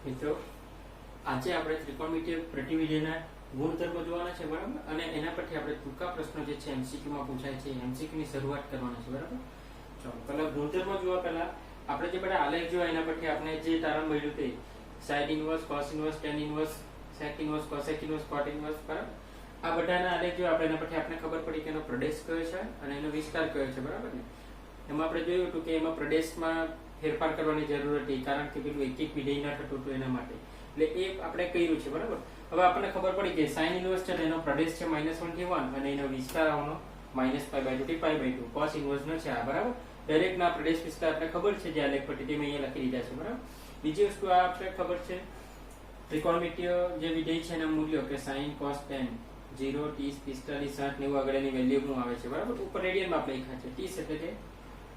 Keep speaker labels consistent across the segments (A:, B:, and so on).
A: મિત્રો આજે આપણે ત્રિકોણમિતિય પ્રતિવિધિના ગુણધર્મો જોવાના છે, બરાબર, અને એના પરથી આપણે ટૂંકા પ્રશ્નો જે છે એમસીક્યુ માં પૂછાય છે એમસીક્યુ ની શરૂઆત કરવાની છે, બરાબર. ચાલો પહેલા ગુણધર્મો જોવા પહેલા આપણે જે બધા આલેખ જોયા એના પરથી આપણે જે તારણ મળ્યું તે sine inverse, cos inverse, tan inverse, sec inverse, cosec inverse, cot inverse, બરાબર. આ બધાના આલેખ જો આપણે એના પરથી આપણે ખબર પડી કે એનો પ્રદેશ કયો છે અને એનો વિસ્તાર કયો છે, બરાબર ને. એમાં આપણે જોયું હતું કે એમાં પ્રદેશમાં ફેરફાર કરવાની જરૂર હતી કારણ કે પેલું એક એક વિધેય ના થતું હતું એના માટે, એટલે એ આપણે કર્યું છે, બરાબર. હવે આપણને ખબર પડી કે સાઇન ઇનવર્સ છે એનો પ્રદેશ છે -1 થી 1 અને એનો વિસ્તાર આવવાનો -π/2 થી π/2. કોસ ઇનવર્સ નો છે આ, બરાબર. દરેક ના પ્રદેશ વિસ્તાર આપણે ખબર છે જે આલેખ પરથી મેં અહીંયા લખી દીધા છે, બરાબર. બીજી વસ્તુ આ આપણે ખબર છે ત્રિકોણમિતિય જે વિધેય છે એના મૂલ્યો કે sin, cos, tan 0, 30, 45, 60, 90 આગળ એની વેલ્યુ શું આવે છે, બરાબર. ઉપર રેડિયનમાં આપણે લખ્યા છે. 30 એટલે કે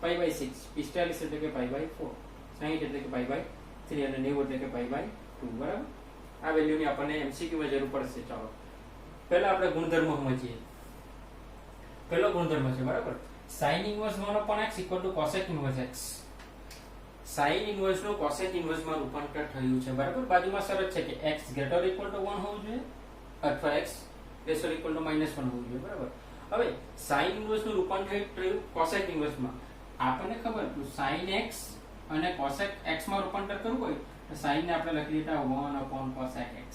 A: π/6, 45 એટલે કે π/4, 60 એટલે કે π/3 અને 90 એટલે કે π/2, બરાબર. આ વેલ્યુની આપણને એમસીક્યુ માં જરૂર પડશે. ચાલો પહેલા આપણે ગુણધર્મો સમજીએ. પહેલો ગુણધર્મ છે, બરાબર, sin inverse 1/x = cosec inverse x. sin inverse નું cosec ઇનવર્સ માં રૂપાંતર થયું છે, બરાબર. બાજુમાં શરત છે કે x > 1 હોવું જોઈએ અથવા x > -1 હોવું જોઈએ, બરાબર. હવે sin ઇનવર્સ નું રૂપાંતર થયું cosec ઇનવર્સ માં. આપણને ખબર હતું sin x અને cosec x માં રૂપાંતર કરવું હોય તો sin ને આપણે લખી દીધા 1/cosec x.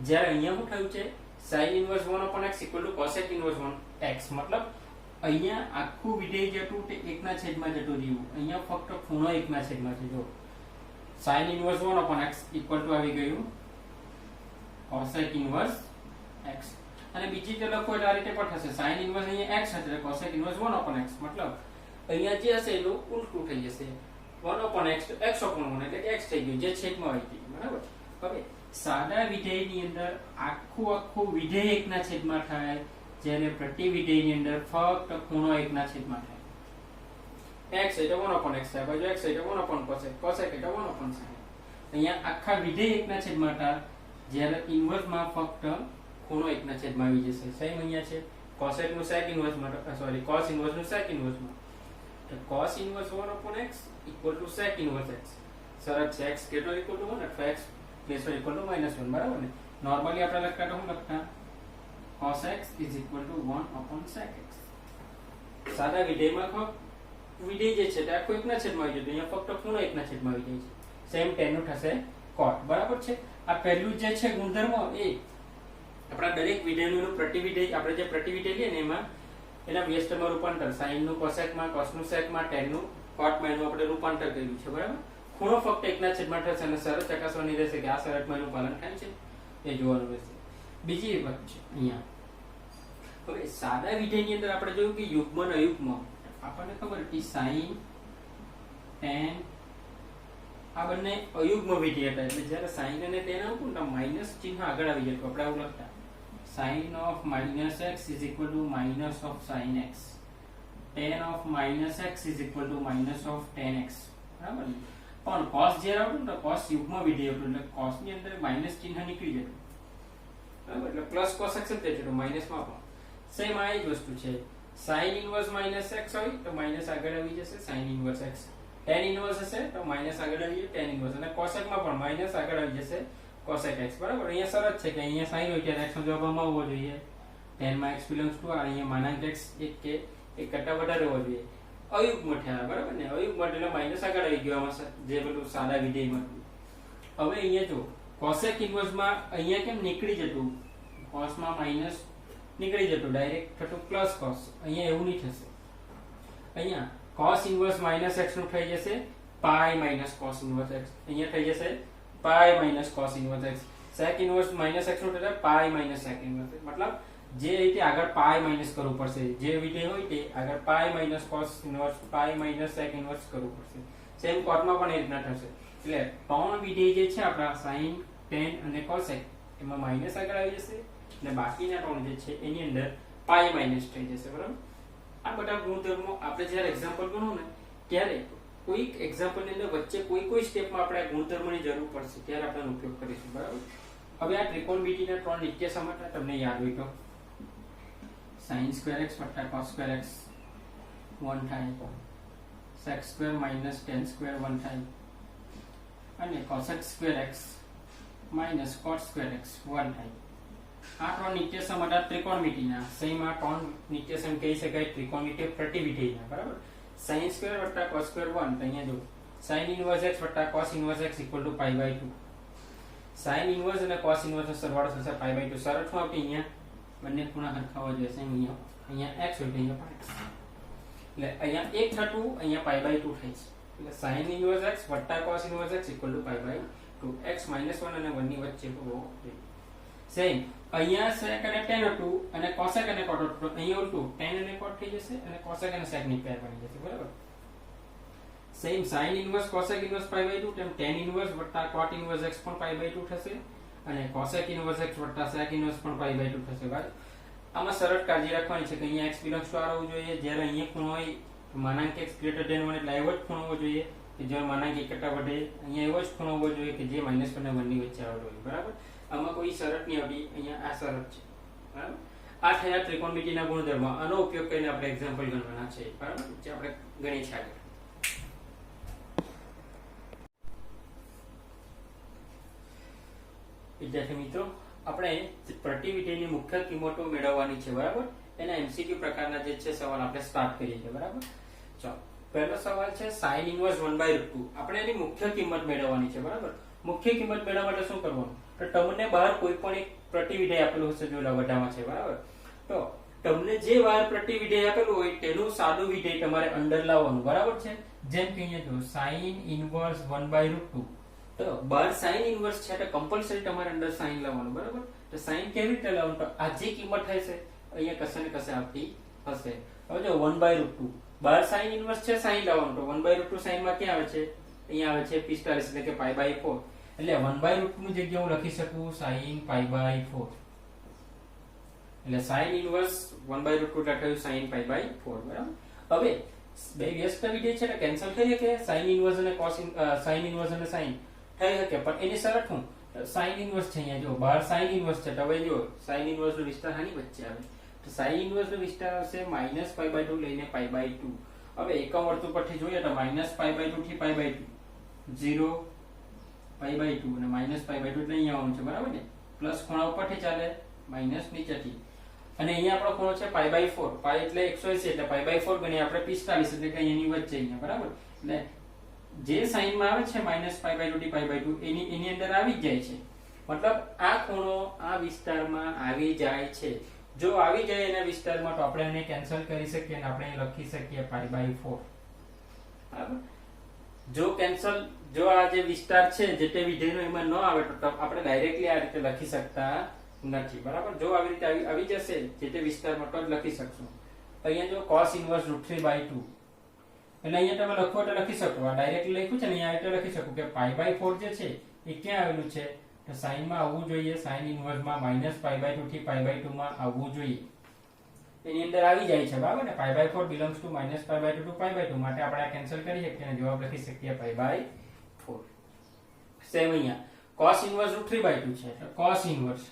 A: જ્યારે અહીંયા શું થયું છે sin inverse 1/x = cosec inverse 1x, મતલબ અહીંયા આખું વિધેય જે હતું તે 1/છેદ માં જતું રહ્યું. અહીંયા ફક્ત ખૂણો 1/છેદ માં છે. જો sin ઇનવર્સ 1/x = આવી ગયું cosec ઇનવર્સ x. અને બીજી રીતે લખો એટલે આ રીતે પણ થશે. sin ઇનવર્સ અહીંયા x એટલે cosec ઇનવર્સ 1/x, મતલબ અહીંયા જે હશે એનું ઉલટું થઈ જશે. 1/x તો x/1 એટલે કે x થઈ ગયું જે છેદમાં આવી ગયું, બરાબર. હવે સાદા વિધેયની અંદર આખું વિધેય 1/છેદમાં થાય, જ્યારે પ્રતિવિધેયની અંદર ફક્ત ખૂણો 1/છેદમાં થાય. x એટલે 1/x થાય, બાજુ x એટલે 1/cosec, cosec એટલે 1/sin. અહીંયા આખા વિધેય 1/છેદમાં થાય, જ્યારે ઇનવર્સમાં ફક્ત ખૂણો 1/છેદમાં આવી જશે. સેમ અહીંયા છે cosec નું sec ઇનવર્સમાં, સોરી cos ઇનવર્સ નું sec ઇનવર્સમાં. તો cos inverse 1/x = sec inverse x. શરત છે x > 1 અથવા x > -1, બરાબર ને. નોર્મલી આપણે લખતા તો શું લખતા cos x = 1/sec x. સાદા વિધેયમાં વિધેય જે છે તે આખો 1/છેદમાં આવી જતું, અહીંયા ફક્ત ખૂણો 1/છેદમાં આવી જાય છે. સેમ ટેન નું થશે cot, બરાબર છે. આ પહેલું જે છે ગુણધર્મ એ આપણા દરેક વિધેયનું પ્રતિવિધેય આપણે જે પ્રતિવિધેય લઈએ ને એમાં એના વ્યસ્તમાં રૂપાંતર, sin નું cosec માં, cos નું sec માં, tan નું cot માં એનું આપણે રૂપાંતર કર્યું છે, બરાબર. ખૂણો ફક્ત 1/છેદમાં થશે અને શરત ચકાસવાની રહેશે કે આ શરતમાં એનું પાલન થાય છે એ જોવાનું રહેશે. બીજી એક વાત છે અહીંયા. હવે સાદા વિધેયની અંદર આપણે જોયું કે યુગ્મ અને અયુગ્મ. આપણને ખબર હતી sin, tan આ બંને અયુગ્મ વિધેય હતા, એટલે જ્યારે sin અને tan આવતું તો માઈનસ ચિહ્ન આગળ આવી જતું. આપણે આવું લખતા sin of -x = -sin x, tan of -x = -tan x, બરાબર ને. પણ cos જ્યારે આવતું તો cos યુગ્મ વિધેય હતું, એટલે cos ની અંદર માઈનસ ચિહ્ન નીકળી જતું, બરાબર. એટલે પ્લસ cos x જ થઈ જતું માઈનસમાં પણ. સેમ આ જ વસ્તુ છે. sin ઇનવર્સ -x હોય તો માઈનસ આગળ આવી જશે sin inverse x. tan inverse હશે તો માઈનસ આગળ આવી જશે tan ઇનવર્સ, અને cosec માં પણ માઈનસ આગળ આવી જશે cosec x, બરાબર. અહીંયા શરત છે કે અહીંયા sin હોય ત્યારે x નો જવાબ આમાં આવવો જોઈએ. tan માં x belongs to r, અહીંયા માનાંક x એક કે એક કરતા વધારે હોવો જોઈએ. અયુગ્મ થયા, બરાબર ને. અયુગ્મ એટલે માઈનસ આગળ આવી ગયો આમાં જે પેલું સાદા વિધેયમાં. હવે અહીંયા જો cosec ઇનવર્સ માં અહીંયા કેમ નીકળી જતું, cos માં માઈનસ નીકળી જતું, ડાયરેક્ટ થતું પ્લસ cos. અહીંયા એવું નહીં થશે. અહીંયા cos ઇનવર્સ -x નું થઈ જશે π - cos ઇનવર્સ x. અહીંયા થઈ જશે π - cos inverse x. sec inverse -x નું થશે π - sec ઇનવર્સ x. મતલબ જે રીતે આગળ π - કરવું પડશે, જે વિધેય હોય તે આગળ π - cos ઇનવર્સ, π - sec ઇનવર્સ કરવું પડશે. સેમ cot માં પણ એ રીતના થશે. એટલે ત્રણ વિધેય જે છે આપણા sin, tan અને cosec એમાં માઈનસ આગળ આવી જશે અને બાકીના ત્રણ જે છે એની અંદર π- થઈ જશે, બરાબર. આ બધા ગુણધર્મો આપણે જ્યારે એક્ઝામ્પલ ગણવું ને ત્યારે કોઈક એક્ઝામ્પલ ની અંદર વચ્ચે કોઈ સ્ટેપમાં આપણે આ ગુણધર્મોની જરૂર પડશે ત્યારે આપણે ઉપયોગ કરીશું, બરાબર. હવે આ ત્રિકોણમિતિના ત્રણ નિત્ય સમાટા તમને યાદ હોય તો sin² x + cos² x 1 થાય, sec² - tan² 1 થાય, અને cosec square x minus cot square x 1 થાય. આ ત્રણ નિત્યસમ હતા ત્રિકોણમિતિના. સહીમાં ત્રણ નિત્યસમ કહી શકાય ત્રિકોણમિતિય પ્રતિવિધેયના. બરાબર. sin સ્ક્વેર વત્તા cos સ્ક્વેર 1 તો અહીંયા જો sin ઇન્વર્સ x વત્તા cos inverse x = π/2. sin inverse અને cos ઇન્વર્સ નો સરવાળો થશે π/2. શરત શું આપી અહીંયા બંને ખૂણા સરખા હોવા જોઈએ. અહીંયા x હોય તો અહીંયા x. એટલે અહીંયા 1 થતું અહીંયા π/2 થાય છે. એટલે sin ઇન્વર્સ x વત્તા cos ઇન્વર્સ x = π/2. x - 1 અને 1 ની વચ્ચે હોવો જોઈએ. સેમ અહીંયા sec અને tan હતું અને cosec અને cot હતું. અહીંયા ઉલટું tan અને cot થઈ જશે અને cosec અને sec ની પેર બની જશે. બરાબર. Same sin inverse cosec inverse π/2 તેમ tan ઇન્વર્સ વત્તા cot ઇન્વર્સ x પણ π/2 થશે અને cosec ઇન્વર્સ x વત્તા sec ઇન્વર્સ પણ π/2 થશે. બરાબર. આમાં સરળ કાળજી રાખવાની છે કે અહીંયા x બિલોંગ્સ ટુ r હોવું જોઈએ. જ્યારે અહીંયા ખૂણો હોય માનાંક x > 1 એટલે એવો જ ખૂણો હોવો જોઈએ કે જ્યારે માનાંક 1 કરતા વધે. અહીંયા એવો જ ખૂણો હોવો જોઈએ કે જે -1 અને 1 ની વચ્ચે આવેલો હોય. બરાબર. આમાં કોઈ શરત નહીં આવતી. અહીંયા આ શરત છે. બરાબર. આ થયા ત્રિકોણમિતિના ગુણધર્મ. આનો ઉપયોગ કરીને આપણે એક્ઝામ્પલ ગણવાના છે. બરાબર. જે આપણે ગણીએ છીએ આગળ. વિદ્યાર્થી મિત્રો, આપણે પ્રતિવિધેયની મુખ્ય કિંમતો મેળવવાની છે. બરાબર. એના MCQ પ્રકારના જે છે સવાલ આપણે સ્ટાર્ટ કરીએ છીએ. બરાબર. ચાલો, પહેલો સવાલ છે sin ઇન્વર્સ 1/√2. આપણે એની મુખ્ય કિંમત મેળવવાની છે. બરાબર. મુખ્ય કિંમત મેળવવા માટે શું કરવાનું? તો તમને બહાર કોઈ પણ એક પ્રતિવિધેય આપેલું હશે, જો બધામાં છે. બરાબર. તો તમને જે બહાર પ્રતિવિધેય આપેલું હોય તેનું સાદું વિધેય તમારે અંદર લાવવાનું. બરાબર છે. જેમ કે અહીંયા જો sin ઇન્વર્સ 1/√2. તો બહાર sin ઇન્વર્સ છે એટલે કમ્પલસરી તમારે અંદર sin લાવવાનું. બરાબર. તો sin કેવી રીતે લાવવાનું? તો આ જે કિંમત હશે અહીંયા કશે ને કશે આપતી હશે. હવે જો 1/√2 બહાર sin ઇન્વર્સ છે, sin લાવવાનું. તો 1/√2 sin માં ક્યાં આવે છે? અહીંયા આવે છે 45 એટલે કે π/4. એટલે 1/√2 ની જગ્યાએ હું લખી શકું sin π/4. એટલે sin ઇન્વર્સ 1/√2 લખાયું sin π/4. બરાબર. હવે બે વ્યસ્ત વિધેય છે એટલે કેન્સલ કરીએ કે sin ઇન્વર્સ અને cos sin ઇન્વર્સ અને sin થઈ શકે, પણ એની શરત શું? sin ઇન્વર્સ છે અહીંયા જો બહાર sin ઇન્વર્સ છે. તો હવે જો sin ઇન્વર્સ નો વિસ્તાર આની વચ્ચે આવે તો sin ઇન્વર્સ નો વિસ્તાર આવશે -π/2 લઈને π/2. હવે એકમ વર્તુળ પરથી જોઈએ તો -π/2 થી π/2 0 π/2 અને -π/2 એટલે અહીંયા આવવાનું છે. બરાબર ને? પ્લસ ખૂણા ઉપરથી ચાલે, માઈનસ નીચેથી. અને અહીંયા આપણો ખૂણો છે π/4. π એટલે 180 એટલે π/4 ગણીએ આપણે 45 એટલે કે એની વચ્ચે અહીંયા. બરાબર. એટલે જે સાઈન માં આવે છે -π/2 થી π/2 એની અંદર આવી જાય છે. મતલબ આ ખૂણો આ વિસ્તારમાં આવી જાય છે. જો આવી જાય એના વિસ્તારમાં તો આપણે એને કેન્સલ કરી શકીએ અને આપણે લખી શકીએ π/4. બરાબર. જો આ જે વિસ્તાર છે જે તે વિધેયનો એમાં ન આવે તો આપણે ડાયરેક્ટલી આ રીતે લખી શકતા નથી. બરાબર. જો આવી રીતે આવી જશે જે તે વિસ્તારમાં તો જ લખી શકશું. અહીંયા જો cos ઇન્વર્સ √3/2 એટલે અહીંયા તમે લખો તો લખી શકો. આ ડાયરેક્ટલી લખ્યું છે ને અહીંયા એટલે લખી શકો કે π/4 જે છે એ ક્યાં આવેલું છે? તો sin માં આવવું જોઈએ. sin ઇન્વર્સ માં -π/2 થી π/2 માં આવવું જોઈએ. એની અંદર આવી જાય છે. બરાબર ને? π/4 belongs to -π/2 to π/2 માટે આપણે આ કેન્સલ કરી શકીએ અને જવાબ લખી શકીએ π/4. સેમ અહીંયા cos ઇન્વર્સ √3/2 છે. તો cos ઇન્વર્સ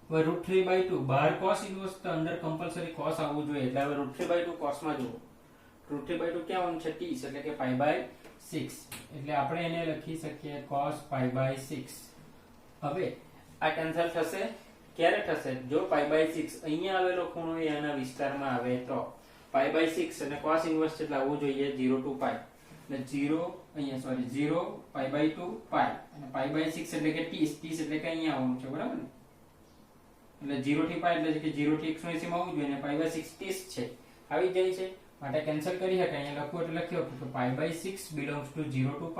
A: હવે √3/2 બહાર cos ઇન્વર્સ તો અંદર કમ્પલસરી cos આવવું જોઈએ. એટલે હવે √3/2 cos માં જુઓ. √3/2 ક્યાં આવવાનું છે? 30 એટલે કે π/6. એટલે આપણે એને લખી શકીએ cos π/6. હવે આ કેન્સલ થશે. ક્યારે થશે? જો π/6 અહીંયા આવેલો ખૂણો એના વિસ્તારમાં આવે તો π/6 અને cos ઇન્વર્સ એટલે આવવું જોઈએ 0 to π. એટલે 0 અહીંયા સોરી 0 π/2 π અને π/6 એટલે કે 30 એટલે કે અહીંયા આવવાનું છે. બરાબર ને? એટલે 0 થી π એટલે કે 0 થી 180 માં આવવું જોઈએ અને π/6 30 છે. આવી જાય છે માટે કેન્સલ કરી શકાય. અહીંયા લખવું એટલે લખ્યો કે π/6 belongs to 0 to π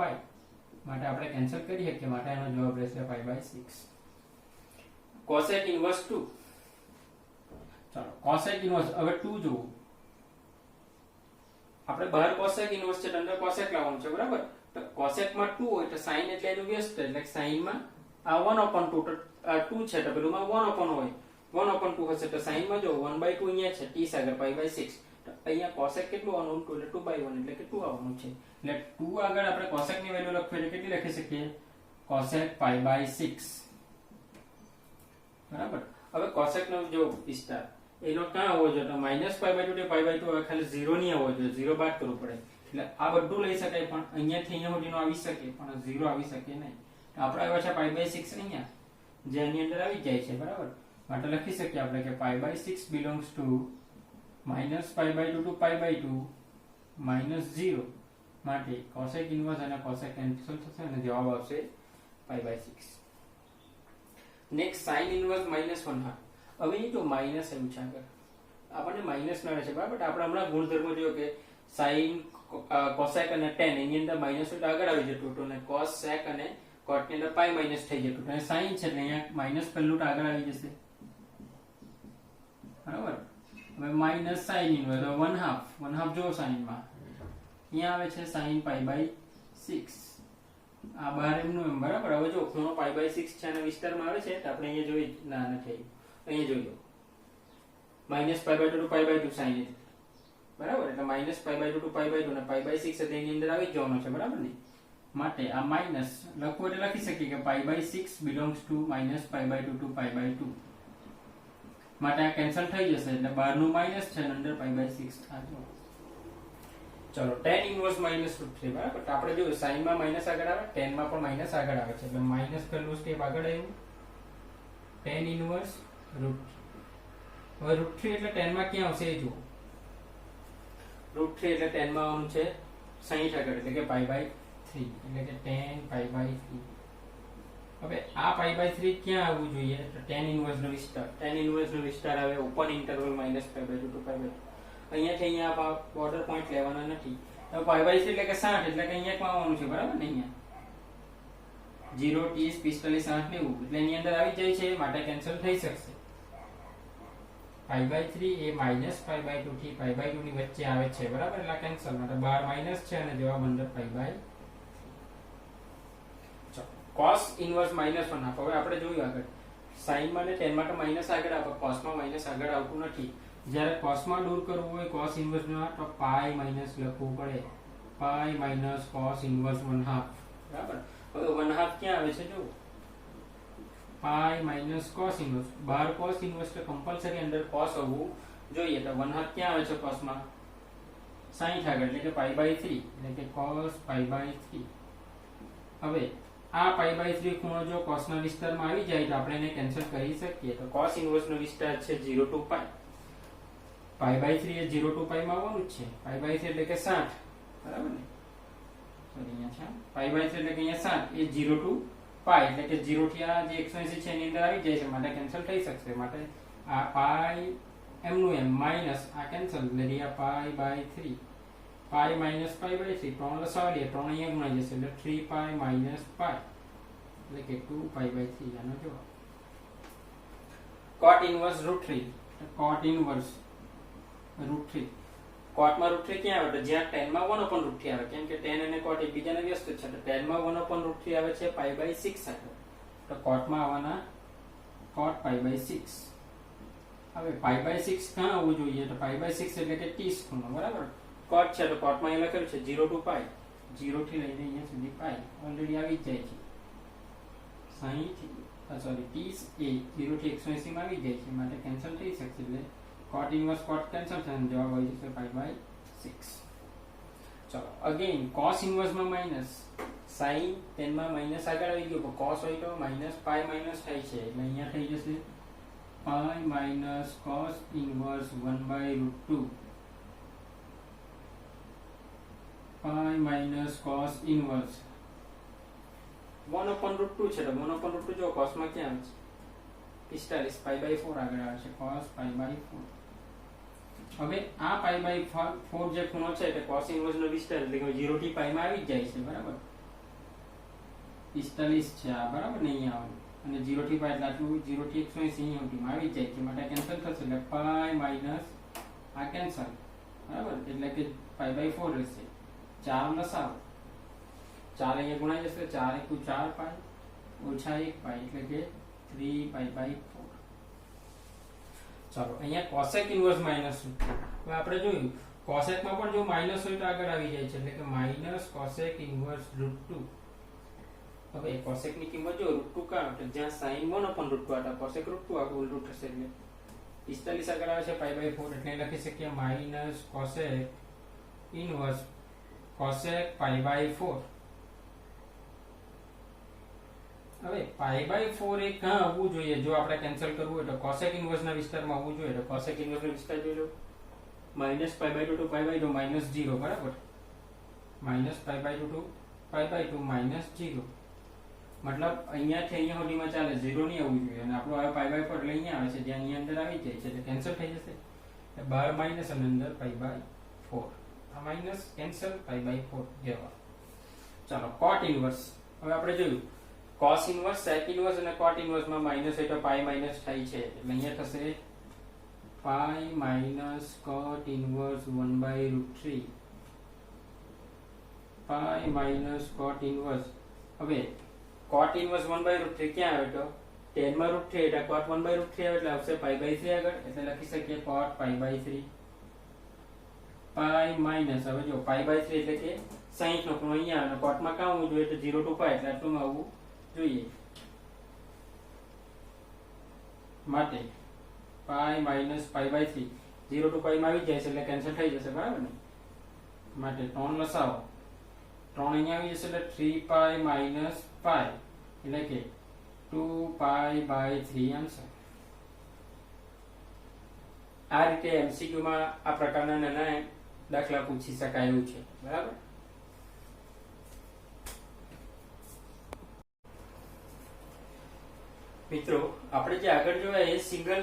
A: માટે આપણે કેન્સલ કરી શકીએ. માટે આનો જવાબ રહેશે π/6. cosec inverse 2. ચાલો cosec ઇન્વર્સ હવે 2 જોવું. આપણે બહાર cosec ઇન્વર્સ છે અંદર cosec લાવવાનું છે. બરાબર. તો cosec માં 2 હોય તો sin એટલે એનું વ્યસ્ત એટલે sin માં આ 1/2 તો 2 છે તો પેલું માં 1/1 હોય 1/2 હશે તો sin માં જો 1/2 અહીંયા છે 30 આગળ π/6 તો અહીંયા cosec કેટલું આવવાનું? 2 એટલે 2/1 એટલે કે 2 આવવાનું છે. એટલે 2 આગળ આપણે cosec ની વેલ્યુ લખવી એટલે કેટલી લખી શકીએ? cosec π/6. બરાબર. હવે cosec નો જો વિસ્તાર એનો ક્યાં હોવો જોઈએ? તો -π/2 થી π/2 હવે ખાલી 0 ની આવવો જોઈએ. 0 બાદ કરવું પડે. એટલે આ બધું લઈ શકાય, પણ અહીંયાથી અહીંયા સુધીનો આવી શકે, પણ 0 આવી શકે નહીં. આપણે આવ્યા છે π/6 અહીંયા, જે આની અંદર આવી જાય છે, બરાબર. માટે લખી શકીએ આપણે કે π/6 belongs to -π/2 to π/2 -0. માટે cosec ઇન્વર્સ અને cosec કેન્સલ થશે અને જવાબ આવશે π/6. Next sin inverse -1/2. હવે જો માઈનસ એમ છે આગળ આપણને માઈનસ નડે છે, બરાબર. આપણે હમણાં ગુણધર્મ જોયો કે sin cosec અને tan એની અંદર માઈનસ હોય તો આગળ આવી જતું હતું, અને cos sec અને cot ની અંદર પાઈ માઈનસ થઈ જતું, અને sin છે એટલે અહીંયા માઈનસ પહેલું તો આગળ આવી જશે, બરાબર. હવે માઈનસ sin ઇન્વર્સ 1/2 જો sin માં અહીંયા આવે છે sin π/6, આ બહાર એમનું એમ, બરાબર. હવે જો ખૂણો π/6 છે અને વિસ્તારમાં આવે છે તો આપણે અહીંયા જોઈ, ના નથી અહીંયા જોઈ લો -π/2 to π/2 sin, બરાબર. એટલે -π/2 to π/2 અને π/6 એટલે એની અંદર આવી જવાનો છે, બરાબર ને. માટે આ માઈનસ લખવું એટલે લખી શકીએ કે π/6 belongs to -π/2 to π/2. માટે આ કેન્સલ થઈ જશે એટલે બહારનું માઈનસ છે અને અંદર π/6 આ જો. ચલો tan ઇન્વર્સ -√3, બરાબર. તો આપણે જોયું sin માં માઈનસ આગળ આવે, tan માં પણ માઈનસ આગળ આવે છે, એટલે માઈનસ પહેલું સ્ટેપ આગળ આવ્યું, tan ઇન્વર્સ √3. હવે √3 એટલે tan માં ક્યાં આવશે એ જુઓ. √3 એટલે tan માં આવવાનું છે 60 આગળ, એટલે કે π/3, એટલે કે tan π/3. હવે આ π/3 ક્યાં આવવું જોઈએ? તો tan ઇન્વર્સ નો વિસ્તાર, tan ઇન્વર્સ નો વિસ્તાર આવે ઓપન ઇન્ટરવલ -π/2 to π/2. અહીંયાથી અહીંયા આ બોર્ડર પોઈન્ટ લેવાના નથી. હવે π/3 એટલે કે 60, એટલે કે અહીંયા ક્યાં આવવાનું છે, બરાબર ને. અહીંયા 0 30 45 60 લેવું એટલે એની અંદર આવી જાય છે, માટે કેન્સલ થઈ શકશે. π/3 એ -π/2 થી π/2 ની વચ્ચે આવે છે, બરાબર. એટલે કેન્સલ, માટે બહાર માઈનસ છે અને જવાબ અંદર π/3. cos inverse -1/2. હવે આપણે જોયું આગળ sin માં ને tan માં તો માઈનસ આગળ આવે, cos માં માઈનસ આગળ આવતું નથી. જ્યારે cos માં દૂર કરવું હોય cos ઇન્વર્સ માં તો પાઈ માઈનસ લખવું પડે, પાઈ માઈનસ cos ઇન્વર્સ 1/2, બરાબર. હવે 1/2 ક્યાં આવે છે જો, પાઈ માઈનસ cos ઇન્વર્સ, બહાર cos ઇન્વર્સ તો કમ્પલસરી અંદર cos આવવું જોઈએ. તો 1/2 ક્યાં આવે છે cos માં 60 આગળ, એટલે કે π/3, એટલે કે cos π/3. હવે આ π/3 ખૂણો જો cos ના વિસ્તારમાં આવી જાય તો આપણે એને કેન્સલ કરી શકીએ. તો cos ઇન્વર્સ નો વિસ્તાર છે 0 to π, π/3 એ 0 to π માં આવવાનું જ છે. π/3 એટલે કે 60, બરાબર ને. સોરી અહીંયા છે π/3 એટલે કે અહીંયા 60 એ 0 to π, એટલે કે 0 થી આ જે 180 છે એની અંદર આવી જાય છે, માટે કેન્સલ થઈ શકશે. માટે આ પાઈ એમનું એમ માઈનસ આ કેન્સલ, એટલે આ π/3, પાઈ માઈનસ π/3, 3 લસાવીએ 3 અહીંયા ગુણાઈ જશે એટલે 3π માઈનસ π, એટલે કે 2π/3. આનો જવાબ. cot inverse √3, cot inverse √3. cot માં √3 ક્યાં આવે? તો જ્યાં tan માં 1/√3 આવે, કેમ કે tan અને cot એકબીજાને વ્યસ્ત છે. તો tan માં 1/√3 આવે છે π/6 સાથે, તો cot માં આવવાના cot π/6. હવે π/6 ક્યાં આવવું જોઈએ? તો π/6 એટલે કે 30 ખૂણો, બરાબર. cot છે તો cot માં એ લખેલું છે 0 to π, 0 થી લઈને અહીંયા સુધી π ઓલરેડી આવી જ જાય છે. 30 એ 0 થી 180 માં આવી જાય છે, માટે કેન્સલ થઈ શકશે. એટલે cot ઇન્વર્સ cot કેન્સલ થશે, જવાબ આવી જશે π/6. ચલો અગેન cos ઇન્વર્સ માં માઈનસ, sin tan માં માઈનસ આગળ આવી ગયો, પણ cos હોય તો માઈનસ પાઈ માઈનસ થાય છે, એટલે અહીંયા થઈ જશે પાઈ માઈનસ cos ઇન્વર્સ 1/√2, પાઈ માઈનસ cos ઇન્વર્સ 1/√2 છે. તો 1/√2 જો cos માં ક્યાં આવે છે 45, π/4 આગળ આવે છે, cos π/4. હવે આ π/4 જે ખૂણો છે તે cos ઇન્વર્સ નો વિસ્તાર, એટલે કે 0 થી π માં આવી જાય છે, બરાબર. 45 છે આ, બરાબર ને. અહીંયા આવે અને 0 થી π એટલે આટલું 0 થી 180 અહીંયા આવી જાય છે, માટે કેન્સલ થશે. એટલે π માઈનસ આ કેન્સલ, બરાબર. એટલે કે π/4 રહેશે. 4 લસાવ, 4 અહીંયા ગુણાઈ જશે, 4 * 4 π ઓછા 1 π, એટલે કે 3π/4. ચાલો અહીંયા cosec ઇન્વર્સ -√2. હવે આપણે જોયું cosec માં પણ જો માઈનસ હોય તો આગળ આવી જાય છે, એટલે કે માઈનસ cosec ઇન્વર્સ √2. હવે cosec ની કિંમત જો √2 કાઢો તો જ્યાં sin 1/√2 હતા cosec √2 આ ઉલટું થશે, એટલે 45 આગળ આવે છે π/4, એટલે લખી શકીએ minus cosec inverse cosec pi by 4. હવે પાઈ બાય 4 એ ક્યાં આવવું જોઈએ? જો આપણે કેન્સલ કરવું હોય તો cosec ઇન્વર્સ ના વિસ્તારમાં આવવું જોઈએ. તો cosec ઇન્વર્સ નો વિસ્તાર જોઈ લો, minus pi by 2 to pi by 2 minus 0, બરાબર? Minus pi by 2 to pi by 2 minus 0, મતલબ અહીંયાથી અહીંયા સુધીમાં ચાલે, 0 નહીં આવવું જોઈએ. અને આપણું આ પાઈ બાય 4 એટલે અહીંયા આવે છે, જ્યાં અહીંયા અંદર આવી જાય છે એટલે કેન્સલ થઈ જશે. 12 માઇનસ અને અંદર પાઈ બાય 4, આ માઇનસ કેન્સલ, પાઈ બાય 4 જેવા. ચાલો cot ઇન્વર્સ. હવે આપણે જોયું cos ઇન્વર્સ, sec ઇન્વર્સ અને cot ઇન્વર્સ માં માઇનસ હોય તો પાઈ માઇનસ થાય છે, એટલે અહીંયા થશે pi minus cot inverse 1/√3, pi minus cot inverse. હવે cot ઇન્વર્સ 1/√3 ક્યાં આવે? તો 10 માં √3 એટલે cot 1/√3 આવે એટલે આવશે પાઈ બાય 3 આગળ, એટલે લખી શકીએ cot pi by 3 pi minus. હવે જો પાઈ બાય 3 એટલે કે 60 નો ખૂણો અહીંયા આવે, cot માં કાં આવવું જોઈએ? તો 0 to પાઈ, એટલે આટલું આવવું જોઈએ. માટે pi minus pi by 3 0 to pi માં આવી જાય છે એટલે કેન્સલ થઈ જશે, બરાબર ને? માટે 3 લસાવો, 3 અહીંયા આવી જશે એટલે 3 પાઈ માઇનસ પાઈ એટલે કે 2 પાઈ બાય 3 આન્સર. આ રીતે એમસીક્યુ માં આ પ્રકારના નાના દાખલા પૂછી શકાય એવું છે, બરાબર? મિત્રો આપણે જે આગળ જોયા એ સિંગલ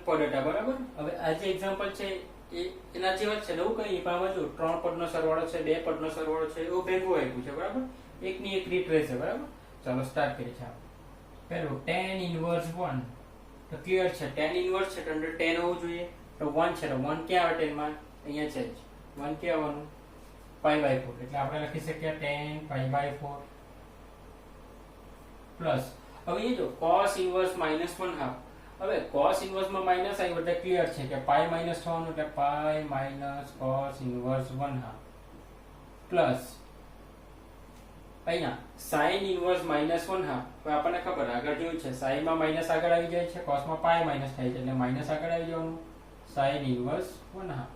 A: પદ હતા, બરાબર? હવે આ જે એક્ઝામ્પલ છે એ એના જેવા જ છે, નવું કઈ પણ આમાં જો 3 પદનો સરવાળો છે, 2 પદનો સરવાળો છે, એવું ભેગું આપ્યું છે, બરાબર? એકની એક રીત રહેશે, બરાબર? ચાલો સ્ટાર્ટ કરીએ છીએ. પહેલું tan ઇન્વર્સ 1, તો ક્લિયર છે tan ઇન્વર્સ છે તો અંદર tan હોવું જોઈએ. તો 1 છે તો 1 ક્યાં આવે 10 માં? અહીંયા છે જ 1 ક્યાં આવવાનું? પાઈ બાય 4, એટલે આપણે લખી શકીએ tan પાઈ બાય 4 પ્લસ. હવે એ જો cos ઇન્વર્સ -1/2. હવે cos ઇન્વર્સ માં માઈનસ આવ્યું એટલે ક્લિયર છે કે પાઈ માઈનસ થવાનું, એટલે પાઈ માઈનસ cos ઇન્વર્સ 1/2 પ્લસ અહીંયા sin ઇન્વર્સ -1/2. હવે આપણને ખબર આગળ જોયું છે sin માં માઈનસ આગળ આવી જાય છે, cos માં પાઈ માઈનસ થાય છે એટલે માઈનસ આગળ આવી જવાનું, sin inverse 1/2.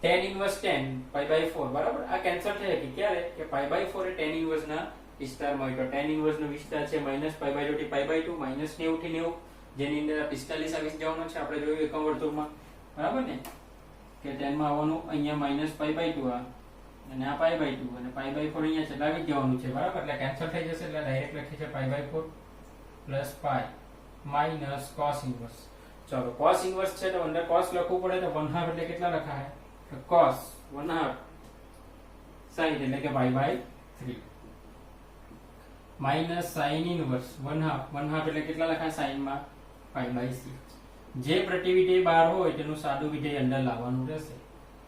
A: tan inverse 10 pi by 4, બરાબર? આ કેન્સલ થઈ કે ક્યારે? કે પાઈ બાય 4 એ tan ઇન્વર્સ ના વિસ્તારમાં હોય. તો tan ઇન્વર્સ નો વિસ્તાર છે -પાઈ બાય 2 થી પાઈ બાય 2, -90 થી 90, જેની અંદર 45 આવી જવાનો છે, આપણે જોયું એકમ વર્તુળમાં, બરાબર ને? કે 10 માં આવવાનું અહીંયા -પાઈ બાય 2 આ અને આ પાઈ બાય 2 અને પાઈ બાય 4 અહીંયા છે લાવી જવાનું છે, બરાબર? એટલે કેન્સલ થઈ જશે, એટલે ડાયરેક્ટ લખીએ છે pi by 4 plus pi minus cos inverse. ચલો cos ઇન્વર્સ છે તો અંદર cos લખવું પડે, તો 1/2 એટલે કેટલા લખાય? તો cos 1/2 sin એટલે કે pi by 3 minus sin inverse 1/2 એટલે કેટલા લખાય? sin માં પાઈ બાય 6. જે પ્રતિવિધેય બહાર હોય તેનું સાદું વિધેય અંદર લાવવાનું રહેશે.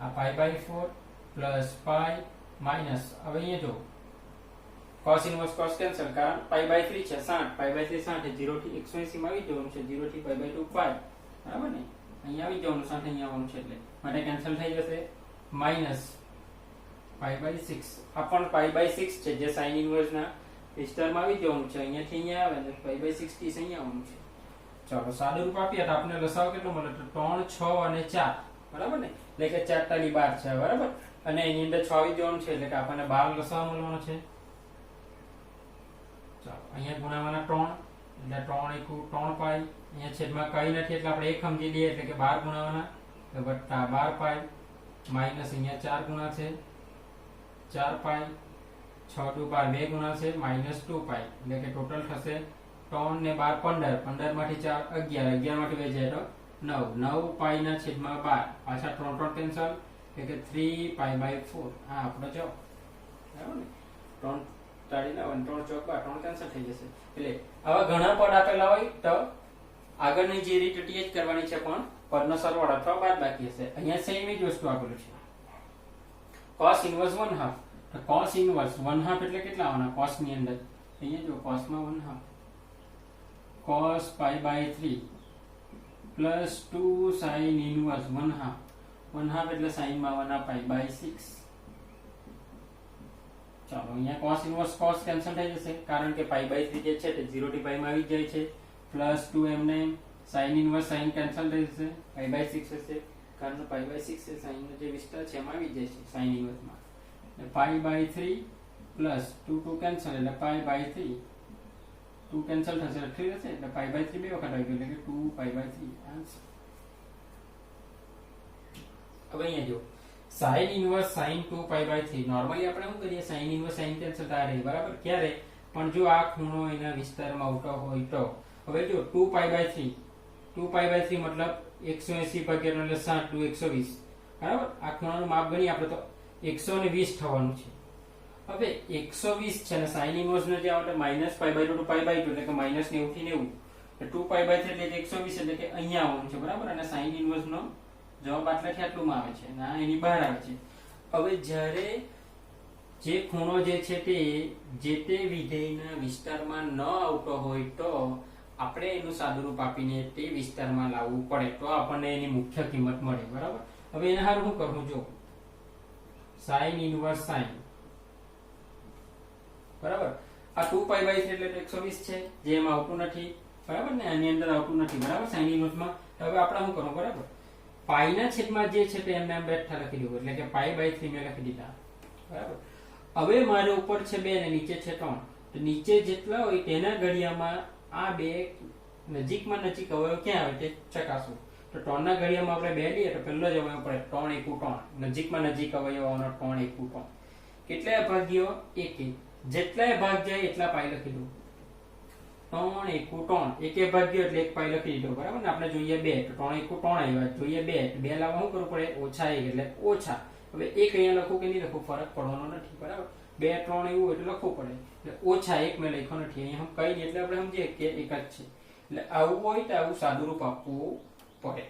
A: આ pi by 4 plus pi minus, હવે અહીંયા જો cos ઇન્વર્સ cos કેન્સલ, કારણ પાઈ બાય 3 છે 60, પાઈ બાય 3 60 0 થી 180 માં આવી જવાનું છે, 0 થી પાઈ બાય 2 પાઈ, બરાબર ને? અહીંયા આવી જવાનું, 60 અહીંયા આવવાનું છે એટલે માટે કેન્સલ થઈ જશે. માઈનસ પાઈ બાય 6, આ પણ પાઈ બાય 6 છે, જે sin ઇન્વર્સ ના વિસ્તારમાં આવી જવાનું છે, અહીંયાથી અહીંયા આવે એટલે પાઈ બાય 6 થી અહીંયા આવવાનું છે. ચાલો સાદું રૂપ આપીએ તો આપણે લસાવ કેટલો મળે? તો 3, 6 અને 4, બરાબર ને? એટલે કે 4 તાલી 12 છે, બરાબર? અને એની અંદર 6 આવી જવાનું છે એટલે કે આપણને 12 લસાવ મળવાનો છે. ચાલો અહીંયા ગુણાવાના 3 એટલે 3 = 3 પાઈ, અહીંયા છેદમાં કઈ નથી એટલે આપણે 1 સમજી લઈએ એટલે કે 12 ગુણાવાના તો વત્તા 12 પાઈ માઈનસ અહીંયા 4 ગુણા છે 4 પાઈ, 6 × 12 2 ગુણા છે માઈનસ 2 પાઈ, એટલે કે ટોટલ થશે 3 ને 12 15, 15 માંથી 4 11, 11 માંથી 2 જાય તો 9, 9 પાઈ ના છેદમાં 12, પાછા 3 કેન્સલ એટલે કે 3 પાઈ બાય 4. આ આપણો જવાબ, બરાબર ને? 3 તાળી 9 3 ચોક 12, 3 કેન્સલ થઈ જશે. એટલે આવા ઘણા પદ આપેલા હોય તો આગળની જે રીત હતી એ જ કરવાની છે, પણ પદનો સરવાળો અથવા બાદબાકી હશે. અહીંયા સેમ જ વસ્તુ આપેલું છે. cos ઇન્વર્સ 1/2, તો cos ઇન્વર્સ 1/2 એટલે કેટલા આવવાના? cos ની અંદર અહીંયા જો cos માં 1/2 cos pi by 3 plus 2 sin inverse 1/2, 1/2 એટલે sin માં આવવાના પાઈ બાય 6. ચાલો અહીંયા cos ઇન્વર્સ cos કેન્સલ થઈ જશે, કારણ કે પાઈ બાય 3 જે છે તે 0 થી પાઈ માં આવી જાય છે, પ્લસ 2 એમને sin ઇન્વર્સ sin કેન્સલ થઈ જશે, પાઈ બાય 6 હશે, કારણ કે પાઈ બાય 6 એ sin નો જે વિસ્તાર છે એમાં આવી જાય છે sin ઇન્વર્સ માં. પાઈ બાય 3 પ્લસ 2 કેન્સલ એટલે પાઈ બાય 3 2 કેન્સલ થશે 3 રહેશે એટલે પાઈ બાય 3 બે વખત આવી ગયું એટલે કે 2 પાઈ બાય 3 આન્સર. હવે અહીંયા જો sin inverse sin 2 pi by 3 normally આપણે શું કરીએ sin ઇન્વર્સ sin કેન્સલ થાય રહે બરાબર ક્યારે પણ જો આ ખૂણો એના વિસ્તારમાં આવતો હોય તો હવે જો 2 પાઈ બાય 3 2 પાઈ બાય 3 મતલબ 180 ભાગ્યા એટલે 60 2 120 બરાબર આ ખૂણાનું માપ ગણી આપણે તો 120 થવાનું છે. હવે 120 છે અને sin ઇન્વર્સ ને જે આવે minus pi by 2 pi by 2 એટલે કે માઈનસ 90 થી 90 એટલે 2 પાઈ બાય 3 એટલે 120 એટલે કે અહીંયા આવવાનું છે બરાબર અને sin ઇન્વર્સ નો જવાબ આટલાથી આટલુંમાં આવે છે ના એની બહાર આવે છે. હવે જ્યારે જે ખૂણો જે છે તે જે તે વિધેયના વિસ્તારમાં ન આવતો હોય તો આપણે એનું સાદુરૂપ આપીને તે વિસ્તારમાં લાવવું પડે તો આપણને એની મુખ્ય કિંમત મળે બરાબર. હવે એના હારું શું કરવું જો sin ઇન્વર્સ sin બરાબર આ 2 પાઈ બાય 3 એટલે 120 છે જે એમાં આવતું નથી બરાબર ને આની અંદર આવતું નથી બરાબર sin ઇન્વર્સ માં. હવે આપણે શું કરવું બરાબર પાઈ ના છેદમાં જે છે તે એમને બેઠા લખી દેવું એટલે કે પાઈ બાય 3 મેં લખી દીધા બરાબર. હવે મારે ઉપર છે 2 અને નીચે છે 3 તો નીચે જેટલા હોય તેના ઘડિયામાં આ બે નજીકમાં નજીક અવયવ ક્યાં આવે તે ચકાસો. તો 3 ના ઘડિયામાં આપણે 2 લઈએ તો પહેલો જ અવયવ પડે 3 એકુ 3 નજીકમાં નજીક અવયવ આવવાનો 3 એકુ 3 કેટલાય ભાગ્યો 1 જેટલાય ભાગ જાય એટલા પાઈ લખી દો 3 એકુ 3 એક ભાગ્યો એટલે 1 પાઈ લખી દીધો બરાબર ને આપણે જોઈએ 2 તો 3 એકુ 3 આવ્યા જોઈએ 2 2 લાવવા શું કરવું પડે ઓછા 1 એટલે ઓછા. હવે 1 અહીંયા લખું કે નહીં લખું ફરક પડવાનો નથી બરાબર 2 3 એવું એટલે લખવું પડે એટલે ઓછા 1 મેં લખ્યો નથી અહીંયા હું કઈ નહીં એટલે આપણે સમજીએ કે એક જ છે એટલે આવું હોય તો આવું સાદુરૂપ આપવું પડે.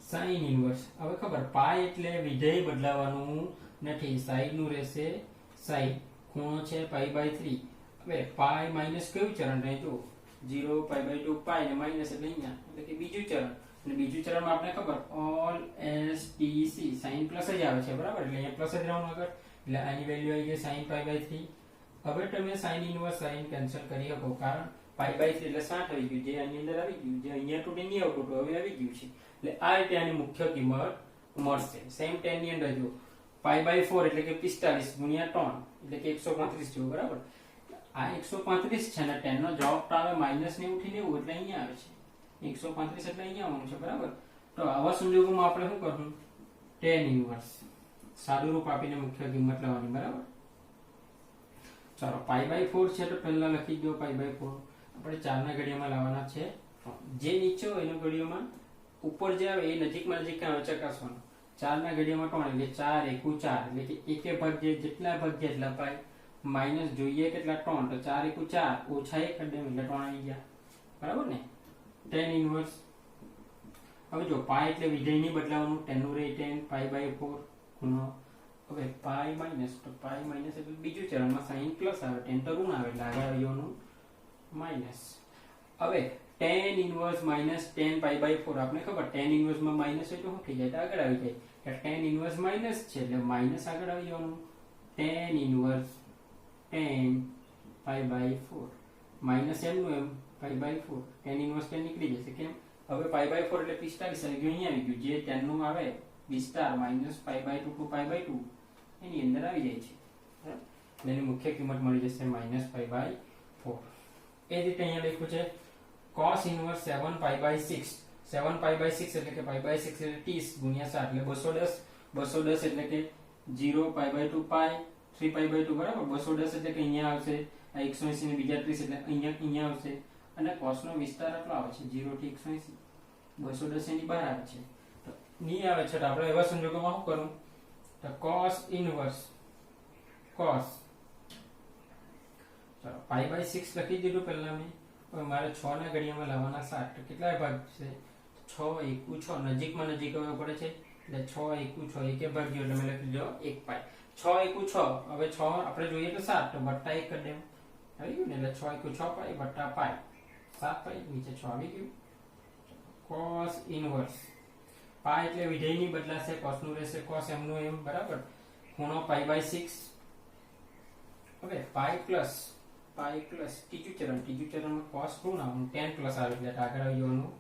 A: sin ઇન્વર્સ હવે ખબર પાઈ એટલે વિધેય બદલાવાનું નથી sin નું રહેશે sin ખૂણો છે પાઈ બાય 3 હવે પાઈ માઈનસ કયું ચરણ રહે જો 0 પાઈ બાય 2 પાઈ ને માઈનસ એટલે અહીંયા એટલે કે બીજું ચરણ અને બીજું ચરણમાં આપણે ખબર all s t c sin plus જ આવે છે બરાબર એટલે અહીંયા પ્લસ જ રહેવાનું આગળ એટલે આની વેલ્યુ આવી ગઈ sin પાઈ બાય 3. હવે તમે sin ઇન્વર્સ sin કેન્સલ કરી શકો કારણ પાઈ બાય 3 એટલે 60 આવી ગયું જે આની અંદર આવી ગયું જે અહીંયા તો નહીં આવતું તો હવે આવી ગયું છે એટલે આ રીતે આની મુખ્ય કિંમત મળશે. સેમ 10 ની અંદર જો પાઈ બાય 4 એટલે કે 45 ગુણ્યા 3 એટલે કે 135 જેવું બરાબર આ 135 છે ને 10 નો જવાબ તો આવે માઈનસ 90 થી 90 એટલે અહીંયા આવે છે 135 એટલે અહીંયા આવવાનું છે બરાબર. તો આવા સંજોગોમાં આપણે શું કરવું tan ઇન્વર્સ સાદુરૂપ આપીને મુખ્ય કિંમત લેવાની બરાબર. ચાલો પાઈ બાય 4 છે તો પહેલા લખી દો પાઈ બાય 4 આપણે 4 ના ઘડિયામાં લાવવાના છે જે નીચે હોય એનો ઘડિયામાં ઉપર જે આવે એ નજીકમાં નજીક આવે ચકાસવાનું 4 ના ઘડિયામાં 3 એટલે 4 એકુ 4 એટલે કે એકે ભાગ જે જેટલા ભાગ જેટલા પાઈ માઈનસ જોઈએ કેટલા 3 તો 4 એકુ 4 ઓછા 1 કરી દેવું એટલે 3 આવી ગયા બરાબર ને tan ઇન્વર્સ. હવે જો પાઈ એટલે વિધેય ની બદલાવાનું tan નું રે tan પાઈ બાય 4 ખૂણો હવે પાઈ માઈનસ તો પાઈ માઈનસ એટલે બીજું ચરણમાં sin પ્લસ આવે tan તો ઋણ આવે એટલે આગળ આવ્યોનું માઈનસ. હવે tan inverse minus tan pi by 4 આપણે ખબર tan ઇન્વર્સ માં માઈનસ એટલે શું થઈ જાય તો આગળ આવી જાય એટલે tan ઇન્વર્સ માઈનસ છે એટલે માઈનસ આગળ આવી જવાનું tan inverse tan pi by 4 minus એમ નું એમ pi by 4 tan inverse tan નીકળી જશે કેમ હવે પાઈ બાય 4 એટલે 45 આવી ગયું અહીંયા આવી ગયું જે tan નું આવે વિસ્તાર minus pi by 2 to pi by 2 એની અંદર આવી જાય છે એટલે એની મુખ્ય કિંમત મળી જશે માઈનસ પાઈ બાય 4. એ રીતે અહીંયા લખ્યું છે cos inverse 7 pi by 6 7 pi by 6 એટલે કે પાઈ બાય 6 એટલે 30 ગુણ્યા 7 એટલે 210 એટલે કે 0 પાઈ બાય 2 પાઈ 3 પાઈ બાય 2 બરાબર 210 એટલે કે અહીંયા આવશે આ 180 ને બીજા 30 એટલે અહીંયા આવશે અને cos નો વિસ્તાર આટલો આવે છે 0 થી 180 210 એની બહાર આવે છે તો ની આવે છે તો આપણે એવા સંજોગોમાં શું કરવું તો cos ઇન્વર્સ cos ચાલો પાઈ બાય 6 લખી દીધું પહેલા મેં હવે મારે 6 ના ઘડિયામાં લાવવાના 7 તો કેટલા ભાગ છે 6 એકુ 6 નજીકમાં નજીક હવે પડે છે એટલે 6 એકુ 6 એકે ભાગ્યો એટલે મેં લખી દીધો 1 પાઈ 6 એકુ 6 હવે 6 આપણે જોઈએ તો 7 તો વત્તા 1 કરી દેવું આવી ગયું ને એટલે 6 એકુ 6 પાઈ વત્તા પાઈ 7 પાઈ નીચે 6 આવી ગયું cos ઇન્વર્સ પાઈ એટલે વિધેયની બદલાશે cos નું રહેશે cos m નું m બરાબર ખૂણો પાઈ બાય 6 હવે પાઈ પ્લસ ત્રીજું ચરણમાં cos ઋણ આવવાનું tan પ્લસ આવે એટલે આગળ આવી જવાનું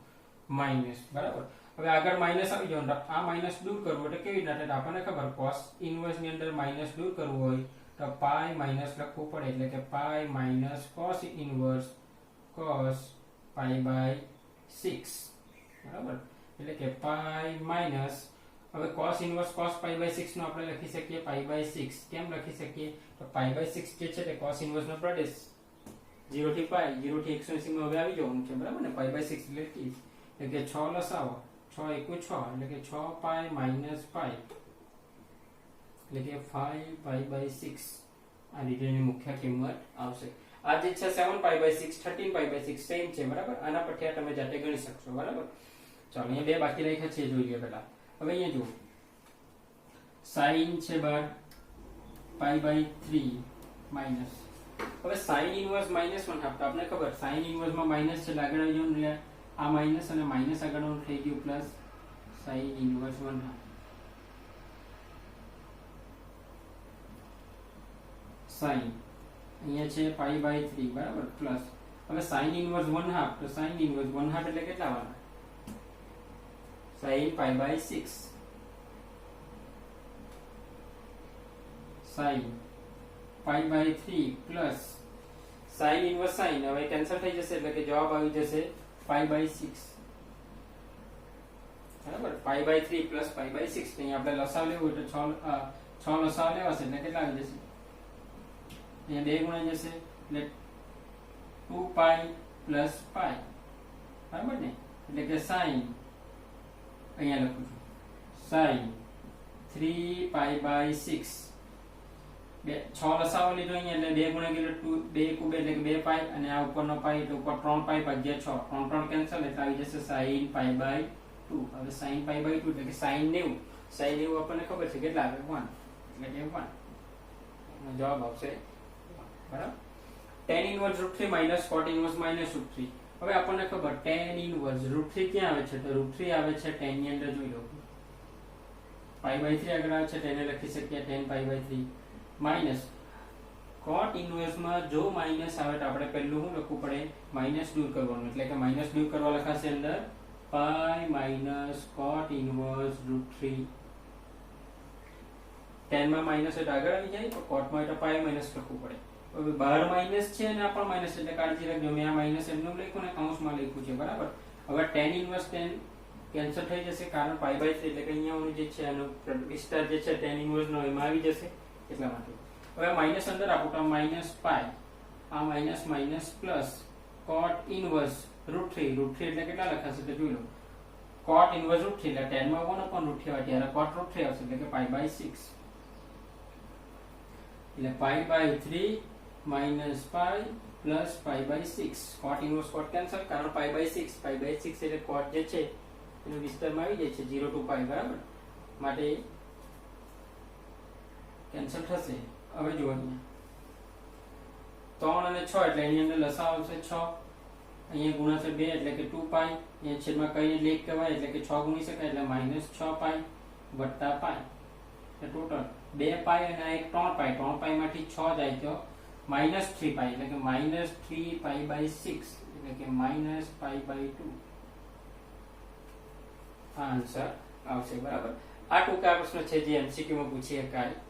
A: માઈનસ બરાબર. હવે આગળ માઇનસ આવી જવાનું તો આ માઇનસ દૂર કરવું એટલે કેવી રીતે આપણને ખબર cos ઇન્વર્સ ની અંદર માઇનસ દૂર કરવું હોય તો પાઈ માઇનસ લખવું પડે એટલે કે pi minus cos inverse cos pi by 6 બરાબર એટલે કે પાઈ માઇનસ હવે cos inverse cos pi by 6 નો આપણે લખી શકીએ પાઈ બાય 6 કેમ લખી શકીએ તો પાઈ બાય 6 જે છે તે cos ઇન્વર્સ નો પ્રદેશ 0 થી પાઈ 0 થી 180 માં હવે આવી જવાનું છે બરાબર ને પાઈ બાય 6 એટલે કે 6 લસાવો 6 એકુ 6 એટલે કે 6 પાઈ માઇનસ પાઈ એટલે કે 5 પાઈ બાય 6 આ રીતેની મુખ્ય કિંમત આવશે આ જે છે 7 pi by 6 13 pi by 6 same છે બરાબર આના પરથી તમે જાતે ગણી શકશો બરાબર ચાલો અહીંયા બે બાકી રાખ્યા છે જોઈ લો પહેલા હવે અહીંયા જુઓ sin છે બાર પાઈ બાય 3 માઈનસ હવે sin ઇન્વર્સ -1 આપતા આપણે ખબર sin ઇન્વર્સ માં માઈનસ છે આગળ આવી જવાનું એટલે આ માઈનસ અને માઈનસ આગળનું થઈ ગયું પ્લસ sin ઇન્વર્સ 1 sin અહીંયા છે પાઈ બાય 3 બરાબર પ્લસ હવે sin ઇન્વર્સ 1/2 તો sin ઇન્વર્સ 1/2 એટલે કેટલા આવવાના sin pi by 6 sin pi by 3 plus sin inverse sin હવે કેન્સલ થઈ જશે એટલે કે જવાબ આવી જશે પાઈ બાય 6 બરાબર pi by 3 plus pi by 6 અહીં આપણે લસાવ લેવું એટલે 6 લસાવ લેવાશે એટલે કેટલા આવી જશે અહીંયા 2 ગુણ્યા જશે એટલે 2 પાઈ પ્લસ પાઈ બરાબર ને એટલે કે sin અહીંયા લખું છું sin 3 પાઈ બાય 6 6 લસાવો લીધો અહીંયા એટલે 2 ગુણ્યા ગયેલો 2 કુબ એટલે કે 2 પાઈ અને આ ઉપરનો પાઈ એટલે ઉપર 3 પાઈ ભાગ્યા 6 3 કેન્સલ એટલે આવી જશે sin પાઈ બાય 2 હવે sin પાઈ બાય 2 એટલે કે sin 90 sin 90 આપણને ખબર છે કેટલા આવે 1 એટલે કે 1 એનો જવાબ આવશે બરાબર tan inverse √3 minus cot inverse minus √3 હવે આપણને ખબર tan ઇન્વર્સ √3 ક્યાં આવે છે તો √3 આવે છે tan ની અંદર જોઈ લો પાઈ બાય 3 આગળ આવે છે તેને લખી શકીએ tan pi by 3 minus cot inverse માં જો માઈનસ આવે તો આપણે પહેલું શું લખવું પડે માઈનસ દૂર કરવાનું એટલે કે માઈનસ દૂર કરવા લખાશે અંદર પાઈ માઈનસ cot ઇન્વર્સ √3 tan માં માઈનસ એટલે આગળ આવી જાય તો cot માં એટલે પાઈ માઈનસ લખવું પડે હવે બહાર માઈનસ છે અને આ પણ માઈનસ એટલે કાળજી રાખજો મેં આ માઈનસ એમનું લખ્યું ને કૌંસમાં લખ્યું છે બરાબર હવે tan ઇન્વર્સ tan કેન્સલ થઈ જશે કારણ પાઈ બાય 3 એટલે કે અહીંયાનું જે છે આનો વિસ્તાર જે છે tan ઇન્વર્સ નો એમાં આવી જશે એટલા માટે હવે માઈનસ અંદર આપો તો માઈનસ પાઈ આ minus minus plus cot inverse √3 એટલે કેટલા લખાશે તો જોઈ લો cot ઇન્વર્સ √3 એટલે tan માં 1/√3 આવે ત્યારે cot √3 આવશે એટલે કે પાઈ બાય 6 એટલે pi by 3 minus pi plus pi by 6 cot inverse cot cancel કારણ પાઈ બાય 6 એટલે cot જે છે એનો વિસ્તારમાં આવી જાય છે 0 to પાઈ બરાબર માટે કેન્સલ થશે હવે જુઓ અહીંયા 3 અને 6 એટલે એની અંદર લસાઅ આવશે 6 અહીંયા ગુણાશે 2 એટલે કે 2 પાઈ અહીંયા છેદમાં કઈ લેખ કહેવાય એટલે કે 6 ગુણી શકાય એટલે -6 પાઈ વત્તા પાઈ એટલે ટોટલ 2 પાઈ અને એક 3 પાઈ માંથી 6 જાય તો -3 પાઈ એટલે કે -3 પાઈ બાય 6 એટલે કે -પાઈ બાય 2 આ આન્સર આવશે બરાબર આ ટૂંકા પ્રશ્ન છે જે MCQ માં પૂછી શકાય